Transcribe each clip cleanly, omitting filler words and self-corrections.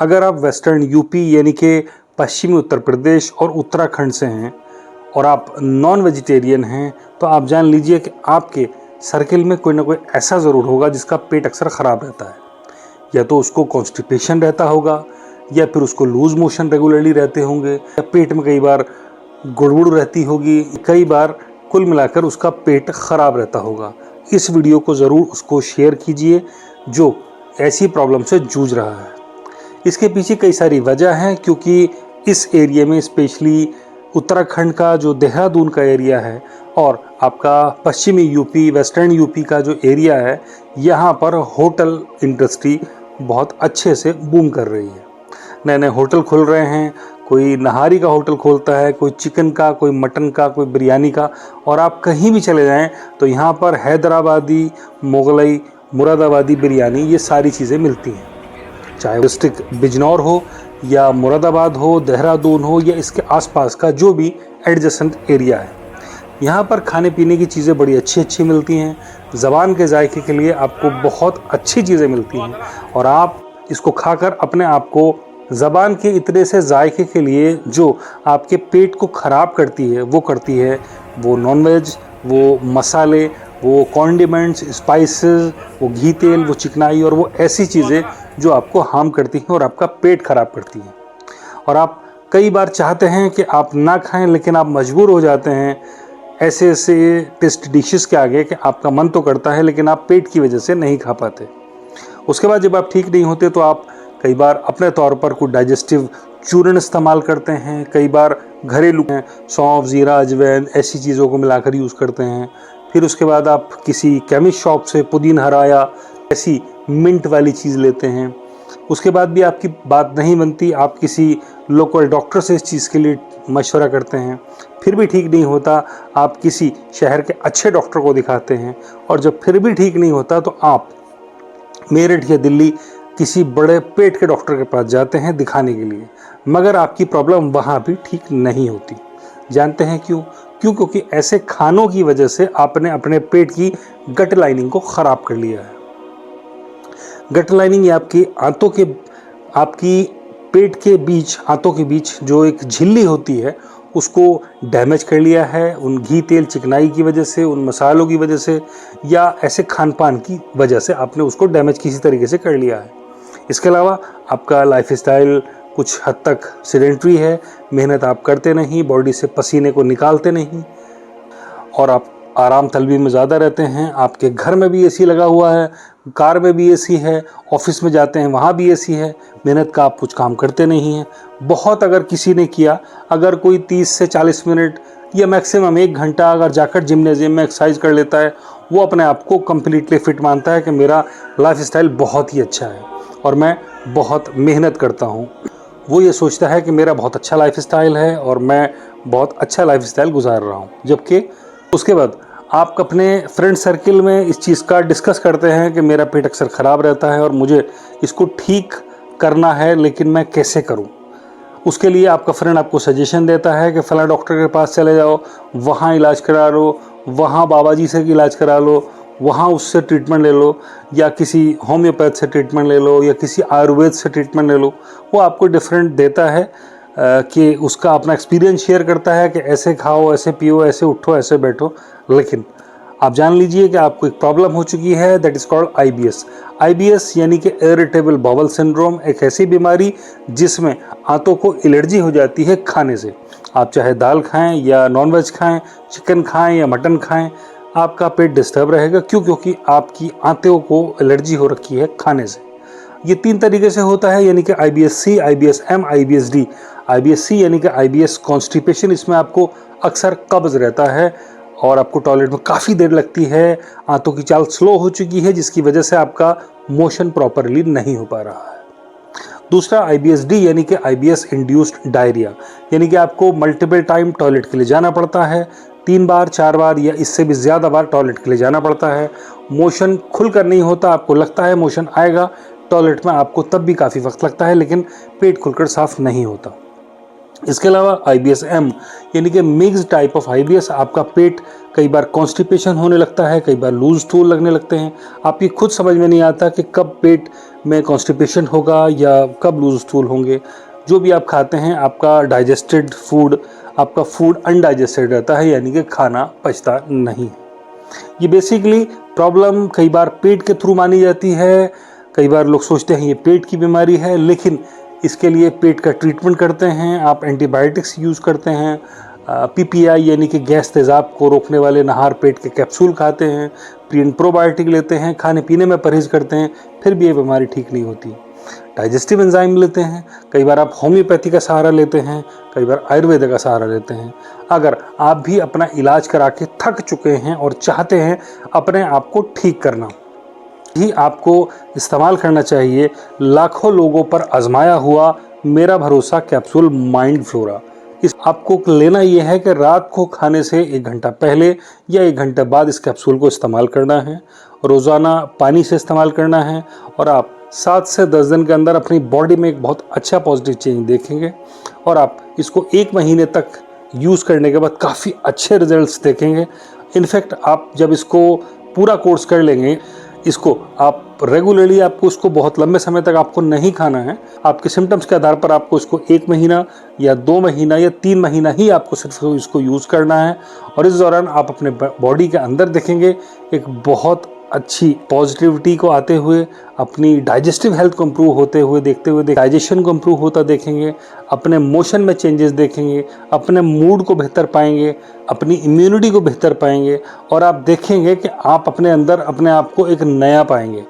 अगर आप western UP यानी कि पश्चिमी उत्तर प्रदेश और उत्तराखंड से हैं और आप नॉन वेजिटेरियन हैं तो आप जान लीजिए कि आपके सर्किल में कोई ना कोई ऐसा ज़रूर होगा जिसका पेट अक्सर ख़राब रहता है। या तो उसको कॉन्स्टिपेशन रहता होगा, या फिर उसको लूज मोशन रेगुलरली रहते होंगे, या पेट में कई बार गुड़गुड़ रहती होगी, कई बार कुल मिलाकर उसका पेट ख़राब रहता होगा। इस वीडियो को ज़रूर उसको शेयर कीजिए जो ऐसी प्रॉब्लम से जूझ रहा है। इसके पीछे कई सारी वजह हैं, क्योंकि इस एरिया में स्पेशली उत्तराखंड का जो देहरादून का एरिया है और आपका पश्चिमी यूपी वेस्टर्न यूपी का जो एरिया है, यहाँ पर होटल इंडस्ट्री बहुत अच्छे से बूम कर रही है। नए नए होटल खुल रहे हैं, कोई नहारी का होटल खोलता है, कोई चिकन का, कोई मटन का, कोई बिरयानी का, और आप कहीं भी चले जाएं तो यहाँ पर हैदराबादी, मुगलई, मुरादाबादी बिरयानी ये सारी चीज़ें मिलती हैं। चाहे डिस्ट्रिक्ट बिजनौर हो या मुरादाबाद हो, देहरादून हो या इसके आसपास का जो भी एडजेसेंट एरिया है, यहाँ पर खाने पीने की चीज़ें बड़ी अच्छी अच्छी मिलती हैं। ज़बान के जायके के लिए आपको बहुत अच्छी चीज़ें मिलती हैं और आप इसको खाकर अपने आप को ज़बान के इतने से जायके के लिए जो आपके पेट को ख़राब करती है वो नॉनवेज, वो मसाले, वो कॉन्डिमेंट्स, स्पाइसेस, वो घी तेल, वो चिकनाई और वो ऐसी चीज़ें जो आपको हार्म करती हैं और आपका पेट ख़राब करती हैं। और आप कई बार चाहते हैं कि आप ना खाएं, लेकिन आप मजबूर हो जाते हैं ऐसे ऐसे टेस्ट डिशेस के आगे कि आपका मन तो करता है लेकिन आप पेट की वजह से नहीं खा पाते। उसके बाद जब आप ठीक नहीं होते तो आप कई बार अपने तौर पर कोई डाइजेस्टिव चूर्ण इस्तेमाल करते हैं, कई बार घरेलू सौंफ, ज़ीरा, अजवाइन ऐसी चीज़ों को मिलाकर यूज़ करते हैं। फिर उसके बाद आप किसी केमिस्ट शॉप से पुदीना हरा या ऐसी मिंट वाली चीज़ लेते हैं। उसके बाद भी आपकी बात नहीं बनती, आप किसी लोकल डॉक्टर से इस चीज़ के लिए मशवरा करते हैं, फिर भी ठीक नहीं होता, आप किसी शहर के अच्छे डॉक्टर को दिखाते हैं, और जब फिर भी ठीक नहीं होता तो आप मेरठ या दिल्ली किसी बड़े पेट के डॉक्टर के पास जाते हैं दिखाने के लिए, मगर आपकी प्रॉब्लम वहाँ भी ठीक नहीं होती। जानते हैं क्यों? क्योंकि ऐसे खानों की वजह से आपने अपने पेट की गट लाइनिंग को ख़राब कर लिया है। गट लाइनिंग या आपकी पेट के बीच, आंतों के बीच जो एक झिल्ली होती है उसको डैमेज कर लिया है, उन घी तेल चिकनाई की वजह से, उन मसालों की वजह से या ऐसे खान पान की वजह से आपने उसको डैमेज किसी तरीके से कर लिया है। इसके अलावा आपका लाइफस्टाइल कुछ हद तक सेडेंट्री है, मेहनत आप करते नहीं, बॉडी से पसीने को निकालते नहीं, और आप आराम तलबी में ज़्यादा रहते हैं। आपके घर में भी एसी लगा हुआ है, कार में भी एसी है, ऑफिस में जाते हैं वहाँ भी एसी है, मेहनत का आप कुछ काम करते नहीं हैं। बहुत अगर किसी ने किया, अगर कोई 30 से 40 मिनट या मैक्सिमम 1 घंटा अगर जाकर जिम्नेजियम में एक्सरसाइज कर लेता है, वो अपने आप को कम्प्लीटली फिट मानता है कि मेरा लाइफस्टाइल बहुत ही अच्छा है और मैं बहुत मेहनत करता हूँ। वो ये सोचता है कि मेरा बहुत अच्छा लाइफस्टाइल है और मैं बहुत अच्छा लाइफस्टाइल गुजार रहा हूँ। जबकि उसके बाद आप अपने फ्रेंड सर्किल में इस चीज़ का डिस्कस करते हैं कि मेरा पेट अक्सर ख़राब रहता है और मुझे इसको ठीक करना है, लेकिन मैं कैसे करूं? उसके लिए आपका फ्रेंड आपको सजेशन देता है कि फ़लाँ डॉक्टर के पास चले जाओ, वहाँ इलाज करा लो, वहाँ बाबा जी से इलाज करा लो, वहाँ उससे ट्रीटमेंट ले लो, या किसी होम्योपैथ से ट्रीटमेंट ले लो, या किसी आयुर्वेद से ट्रीटमेंट ले लो। वो आपको डिफरेंट देता है कि उसका अपना एक्सपीरियंस शेयर करता है कि ऐसे खाओ, ऐसे पियो, ऐसे उठो, ऐसे बैठो। लेकिन आप जान लीजिए कि आपको एक प्रॉब्लम हो चुकी है, that is called IBS. IBS यानी कि इरिटेबल बाउल सिंड्रोम, एक ऐसी बीमारी जिसमें आंतों को एलर्जी हो जाती है खाने से। आप चाहे दाल खाएं या नॉनवेज खाएं, चिकन खाएं या मटन खाएं, आपका पेट डिस्टर्ब रहेगा। क्योंकि आपकी आंतों को एलर्जी हो रखी है खाने से। ये 3 तरीके से होता है, यानी कि IBS-C, IBS-M, IBS-D। IBS-C यानी कि IBS कॉन्स्टिपेशन, इसमें आपको अक्सर कब्ज़ रहता है और आपको टॉयलेट में काफ़ी देर लगती है, आंतों की चाल स्लो हो चुकी है जिसकी वजह से आपका मोशन प्रॉपरली नहीं हो पा रहा है। दूसरा IBS-D यानी कि IBS इंड्यूस्ड डायरिया, यानी कि आपको मल्टीपल टाइम टॉयलेट के लिए जाना पड़ता है, 3 बार 4 बार या इससे भी ज़्यादा बार टॉयलेट के लिए जाना पड़ता है। मोशन खुलकर नहीं होता, आपको लगता है मोशन आएगा, टॉयलेट में आपको तब भी काफ़ी वक्त लगता है, लेकिन पेट खुलकर साफ नहीं होता। इसके अलावा IBS-M यानी कि मिक्स टाइप ऑफ IBS, आपका पेट कई बार कॉन्स्टिपेशन होने लगता है, कई बार लूज स्टूल लगने लगते हैं। आपकी खुद समझ में नहीं आता कि कब पेट में कॉन्स्टिपेशन होगा या कब लूज स्टूल होंगे। जो भी आप खाते हैं आपका डाइजेस्टेड फूड, आपका फूड अनडाइजेस्टेड रहता है, यानी कि खाना पचता नहीं। ये बेसिकली प्रॉब्लम कई बार पेट के थ्रू मानी जाती है। कई बार लोग सोचते हैं ये पेट की बीमारी है, लेकिन इसके लिए पेट का ट्रीटमेंट करते हैं, आप एंटीबायोटिक्स यूज़ करते हैं, PPI यानी कि गैस तेज़ाब को रोकने वाले नहार पेट के कैप्सूल खाते हैं, प्री एंड प्रोबायोटिक लेते हैं, खाने पीने में परहेज़ करते हैं, फिर भी ये बीमारी ठीक नहीं होती। डाइजेस्टिव एंजाइम लेते हैं, कई बार आप होम्योपैथी का सहारा लेते हैं, कई बार आयुर्वेद का सहारा लेते हैं। अगर आप भी अपना इलाज करा के थक चुके हैं और चाहते हैं अपने आप को ठीक करना, ही आपको इस्तेमाल करना चाहिए लाखों लोगों पर आजमाया हुआ मेरा भरोसा कैप्सूल माइंड फ्लोरा। इस आपको लेना यह है कि रात को खाने से 1 घंटा पहले या 1 घंटा बाद इस कैप्सूल को इस्तेमाल करना है। रोज़ाना पानी से इस्तेमाल करना है और आप 7 से 10 दिन के अंदर अपनी बॉडी में एक बहुत अच्छा पॉजिटिव चेंज देखेंगे और आप इसको 1 महीने तक यूज़ करने के बाद काफ़ी अच्छे रिजल्ट्स देखेंगे। इनफैक्ट आप जब इसको पूरा कोर्स कर लेंगे, इसको आप रेगुलरली, आपको इसको बहुत लंबे समय तक आपको नहीं खाना है। आपके सिम्टम्स के आधार पर आपको इसको 1 महीना या 2 महीना या 3 महीना ही आपको सिर्फ इसको यूज़ करना है और इस दौरान आप अपने बॉडी के अंदर देखेंगे एक बहुत अच्छी पॉजिटिविटी को आते हुए, अपनी डाइजेस्टिव हेल्थ को इम्प्रूव होते हुए देखते हुए, डाइजेशन को इम्प्रूव होता देखेंगे, अपने मोशन में चेंजेस देखेंगे, अपने मूड को बेहतर पाएंगे, अपनी इम्यूनिटी को बेहतर पाएंगे और आप देखेंगे कि आप अपने अंदर अपने आप को एक नया पाएंगे।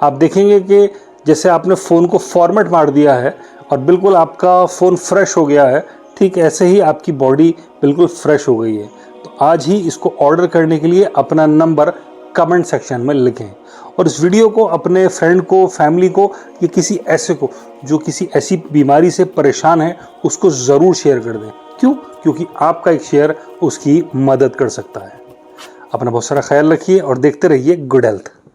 आप देखेंगे कि जैसे आपने फ़ोन को फॉर्मेट मार दिया है और बिल्कुल आपका फ़ोन फ्रेश हो गया है, ठीक ऐसे ही आपकी बॉडी बिल्कुल फ्रेश हो गई है। तो आज ही इसको ऑर्डर करने के लिए अपना नंबर कमेंट सेक्शन में लिखें और इस वीडियो को अपने फ्रेंड को, फैमिली को या किसी ऐसे को जो किसी ऐसी बीमारी से परेशान है उसको ज़रूर शेयर कर दें। क्यों? क्योंकि आपका एक शेयर उसकी मदद कर सकता है। अपना बहुत सारा ख्याल रखिए और देखते रहिए गुड हेल्थ।